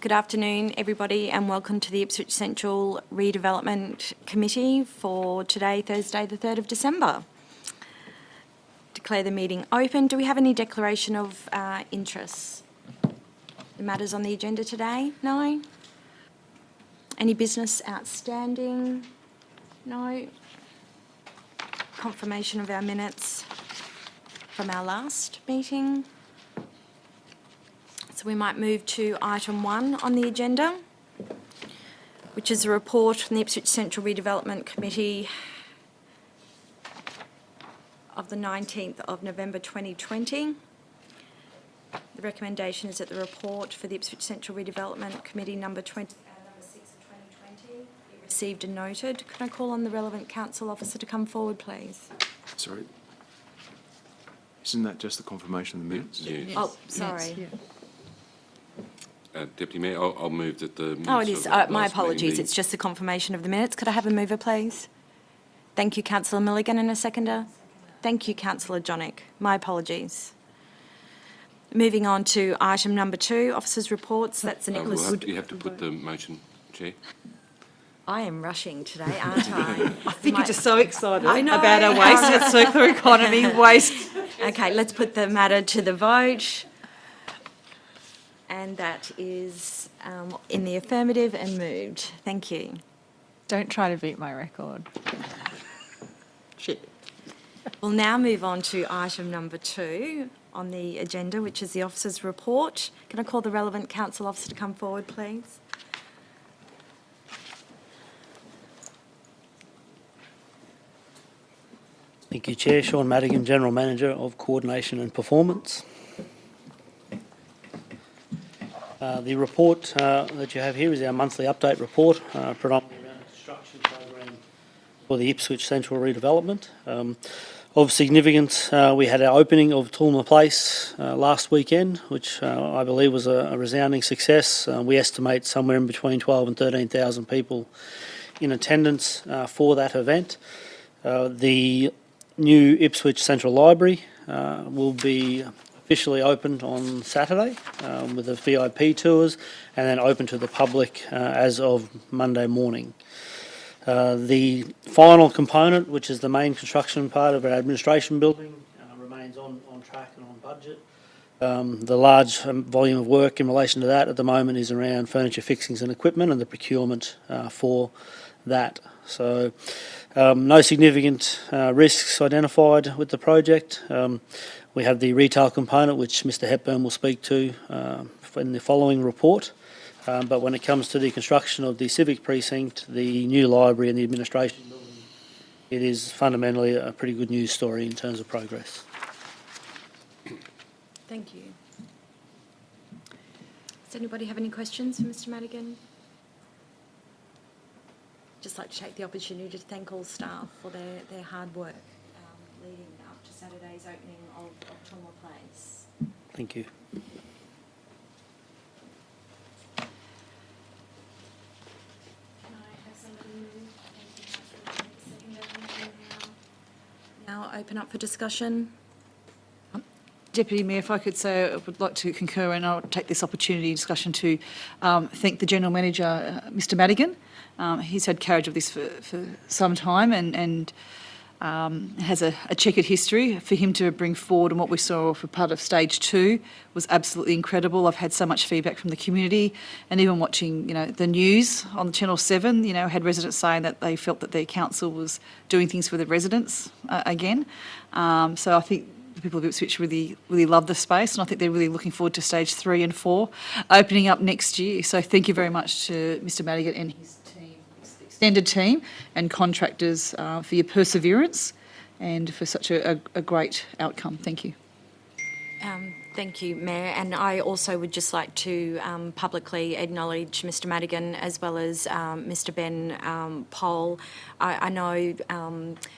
Good afternoon, everybody, and welcome to the Ipswich Central Redevelopment Committee for today, Thursday, the 3rd of December. Declare the meeting open. Do we have any declaration of interests? The matters on the agenda today? No? Any business outstanding? No? Confirmation of our minutes from our last meeting? So we might move to item 1 on the agenda, which is a report from the Ipswich Central Redevelopment Committee of the 19th of November 2020. The recommendation is that the report for the Ipswich Central Redevelopment Committee number 6 of 2020 be received and noted. Could I call on the relevant council officer to come forward, please? Sorry. Isn't that just the confirmation of the minutes? Yes. Oh, sorry. Yes, yeah. Deputy Mayor, I'll move that the minutes. Oh, it is. of the My last apologies. meeting be- It's just the confirmation of the minutes. Could I have a mover, please? Thank you, Councillor Milligan, and a seconder. Thank you, Councillor Johnnick. My apologies. Moving on to item number 2, officers' reports. That's Nicholas. you have to put the motion, Chair. I am rushing today, aren't I? I think you're just so excited I know. about our waste and circular economy waste. Okay, let's put the matter to the vote. And that is in the affirmative and moved. Thank you. Don't try to beat my record. Shit. We'll now move on to item number 2 on the agenda, which is the officers' report. Can I call the relevant council officer to come forward, please? Thank you, Chair. Sean Madigan, General Manager of Coordination and Performance. The report that you have here is our monthly update report, predominantly around the construction program for the Ipswich Central Redevelopment. Of significance, we had our opening of Toowoomba Place last weekend, which I believe was a resounding success. We estimate somewhere in between 12 and 13,000 people in attendance for that event. The new Ipswich Central Library will be officially opened on Saturday with the VIP tours and then open to the public as of Monday morning. The final component, which is the main construction part of our administration building, remains on track and on budget. The large volume of work in relation to that at the moment is around furniture fixings and equipment and the procurement for that. So no significant risks identified with the project. We have the retail component, which Mr Hepburn will speak to in the following report. But when it comes to the construction of the civic precinct, the new library and the administration building, it is fundamentally a pretty good news story in terms of progress. Thank you. Does anybody have any questions for Mr Madigan? Just like to take the opportunity to thank all staff for their hard work leading up to Saturday's opening of Toowoomba Place. Thank you. Can I have somebody move? Now open up for discussion. Deputy Mayor, if I could say, I would like to concur, and I'll take this opportunity in discussion to thank the General Manager, Mr Madigan. He's had carriage of this for some time and has a checkered history. For him to bring forward and what we saw for part of stage 2 was absolutely incredible. I've had so much feedback from the community, and even watching, the news on Channel 7, had residents saying that they felt that their council was doing things for the residents again. So I think the people of Ipswich really love the space, and I think they're really looking forward to stage 3 and 4 opening up next year. So thank you very much to Mr Madigan and his team, his extended team and contractors for your perseverance and for such a great outcome. Thank you. Thank you, Mayor. And I also would just like to publicly acknowledge Mr Madigan as well as Mr Ben Poll. I know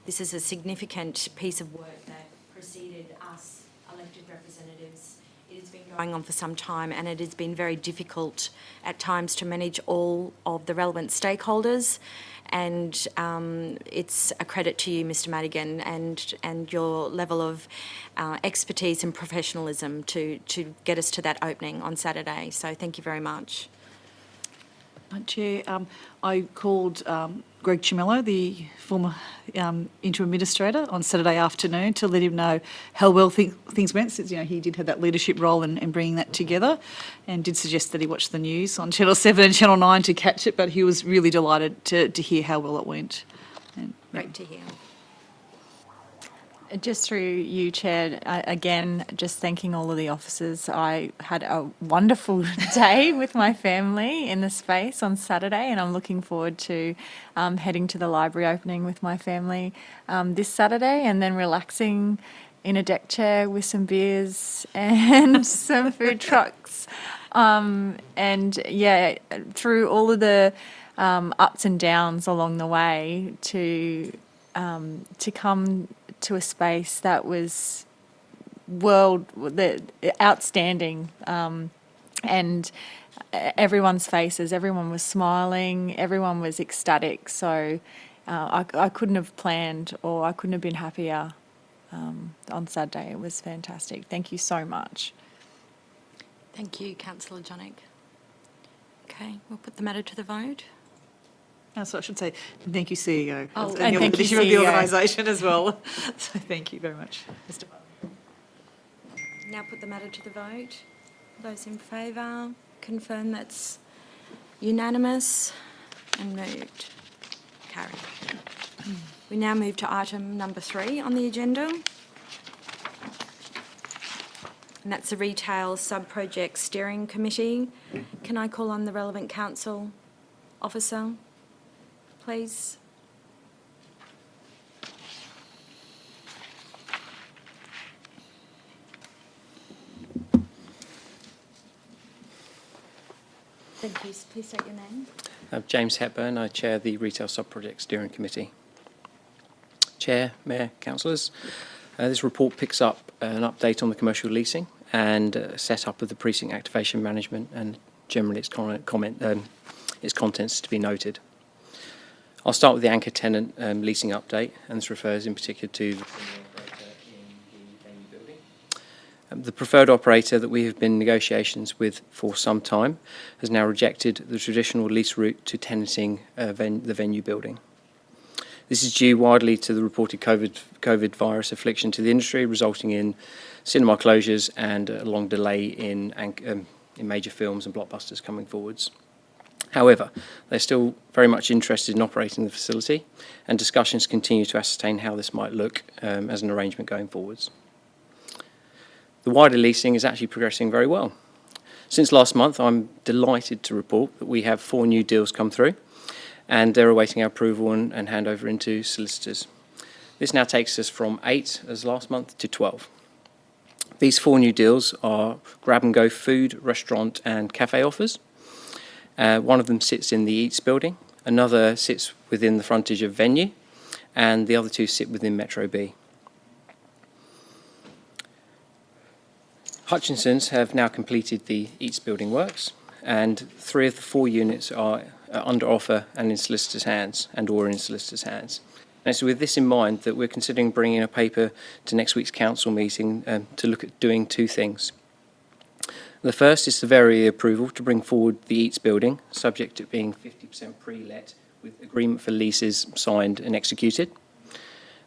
this is a significant piece of work that preceded us elected representatives. It is been going on for some time, and it has been very difficult at times to manage all of the relevant stakeholders. And it's a credit to you, Mr. Madigan, and your level of expertise and professionalism to get us to that opening on Saturday. So thank you very much. Chair, I called Greg Chimello, the former interim administrator, on Saturday afternoon to let him know how well things went, since he did have that leadership role in bringing that together, and did suggest that he watch the news on Channel 7 and Channel 9 to catch it, but he was really delighted to hear how well it went. And, Great to hear. Just through you, Chair, again, just thanking all of the officers. I had a wonderful day with my family in the space on Saturday, and I'm looking forward to heading to the library opening with my family this Saturday, and then relaxing in a deck chair with some beers and some food trucks. And yeah, through all of the ups and downs along the way, to come to a space that was outstanding, and everyone's faces, everyone was smiling, everyone was ecstatic. So I couldn't have planned, or I couldn't have been happier on Saturday. It was fantastic. Thank you so much. Thank you, Councillor Jonik. Okay, we'll put the matter to the vote. so I should say thank you, CEO, Oh, and and your thank you, leadership of the CEO. organisation as well. So thank you very much, Mr. Now put the matter to the vote. Those in favour, confirm that's unanimous and moved. Carried. We now move to item number 3 on the agenda. And that's the Retail Sub-Project Steering Committee. Can I call on the relevant council officer, please? Thank you. Please state your name. James Hepburn, I chair the Retail Sub-Project Steering Committee. Chair, Mayor, Councillors, this report picks up an update on the commercial leasing and set up of the precinct activation management, and generally its contents to be noted. I'll start with the anchor tenant leasing update, and this refers in particular to the operator in the venue building. The preferred operator that we have been in negotiations with for some time has now rejected the traditional lease route to tenanting the venue building. This is due widely to the reported COVID virus affliction to the industry, resulting in cinema closures and a long delay in major films and blockbusters coming forwards. However, they're still very much interested in operating the facility, and discussions continue to ascertain how this might look as an arrangement going forwards. The wider leasing is actually progressing very well. Since last month, I'm delighted to report that we have 4 new deals come through, and they're awaiting our approval and handover into solicitors. This now takes us from 8 as last month to 12. These 4 new deals are grab-and-go food, restaurant and cafe offers. One of them sits in the Eats building, another sits within the frontage of Venue, and the other 2 sit within Metro B. Hutchinson's have now completed the Eats building works, and 3 of the 4 units are under offer and in solicitors' hands, and/or in solicitors' hands. And it's with this in mind that we're considering bringing a paper to next week's council meeting to look at doing 2 things. The first is to vary the approval to bring forward the Eats building, subject to it being 50% pre-let with agreement for leases signed and executed.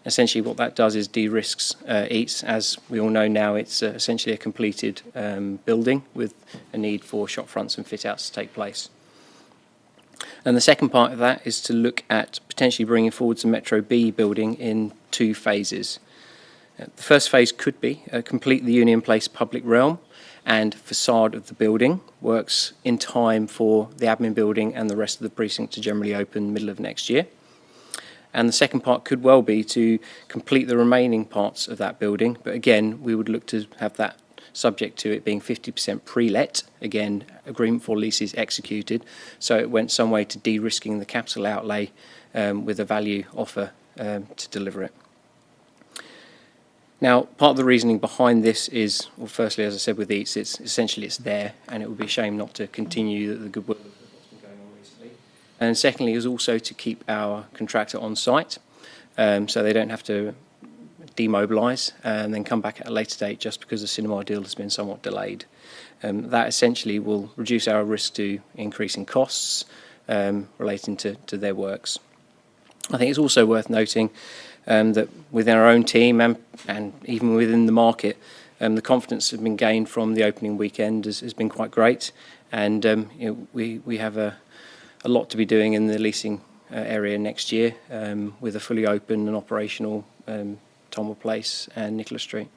Essentially what that does is de-risks Eats. As we all know now, it's essentially a completed building with a need for shop fronts and fit-outs to take place. And the second part of that is to look at potentially bringing forward some Metro B building in 2 phases. The first phase could be complete the Union Place public realm and facade of the building, works in time for the admin building and the rest of the precinct to generally open middle of next year. And the second part could well be to complete the remaining parts of that building, but again, we would look to have that subject to it being 50% pre-let, again, agreement for leases executed, so it went some way to de-risking the capital outlay with a value offer to deliver it. Now, part of the reasoning behind this is, well, firstly, as I said with EATS, it's essentially there, and it would be a shame not to continue the good work that's been going on recently. And secondly, is also to keep our contractor on site, so they don't have to demobilise and then come back at a later date just because the cinema deal has been somewhat delayed. That essentially will reduce our risk to increasing costs relating to their works. I think it's also worth noting that within our own team and even within the market, the confidence that's been gained from the opening weekend has been quite great, and we have a lot to be doing in the leasing area next year with a fully open and operational Tomwell Place and Nicholas Street.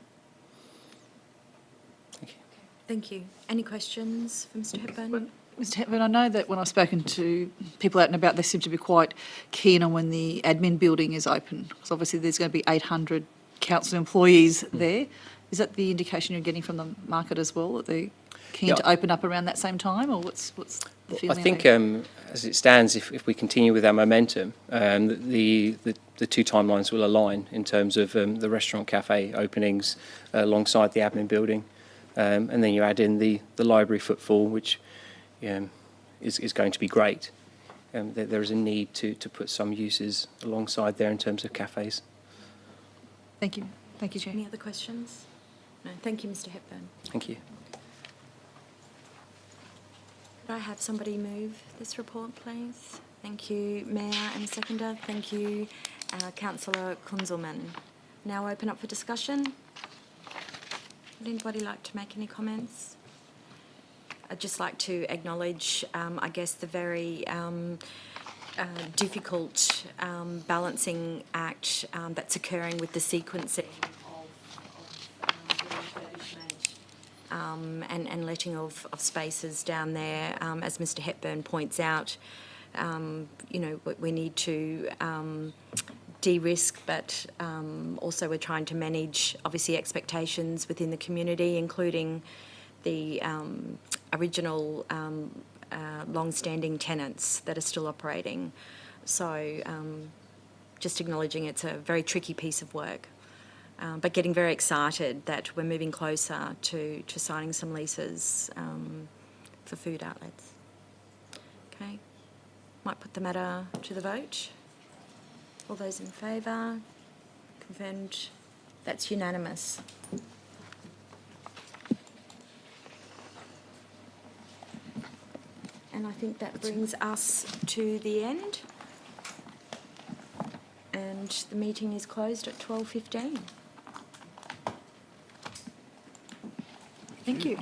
Thank you. Thank you. Any questions for Mr Hepburn? Mr Hepburn, I know that when I've spoken to people out and about, they seem to be quite keen on when the admin building is open, because obviously there's going to be 800 council employees there. Is that the indication you're getting from the market as well, that they're keen to open up around that same time, or what's the feeling? I think as it stands, if we continue with our momentum, the two timelines will align in terms of the restaurant cafe openings alongside the admin building, and then you add in the library footfall, which is going to be great. There is a need to put some uses alongside there in terms of cafes. Thank you. Thank you, Chair. Any other questions? No. Thank you, Mr Hepburn. Thank you. Could I have somebody move this report, please? Thank you, Mayor, and a seconder. Thank you, Councillor Kunzelmann. Now open up for discussion. Would anybody like to make any comments? I'd just like to acknowledge, I guess, the very difficult balancing act that's occurring with the sequencing of the refurbishment and letting of spaces down there. As Mr Hepburn points out, we need to de-risk, but also we're trying to manage, obviously, expectations within the community, including the original long-standing tenants that are still operating. So just acknowledging it's a very tricky piece of work, but getting very excited that we're moving closer to signing some leases for food outlets. Okay, might put the matter to the vote. All those in favour? Confirmed. That's unanimous. And I think that brings us to the end. And the meeting is closed at 12:15. Thank you.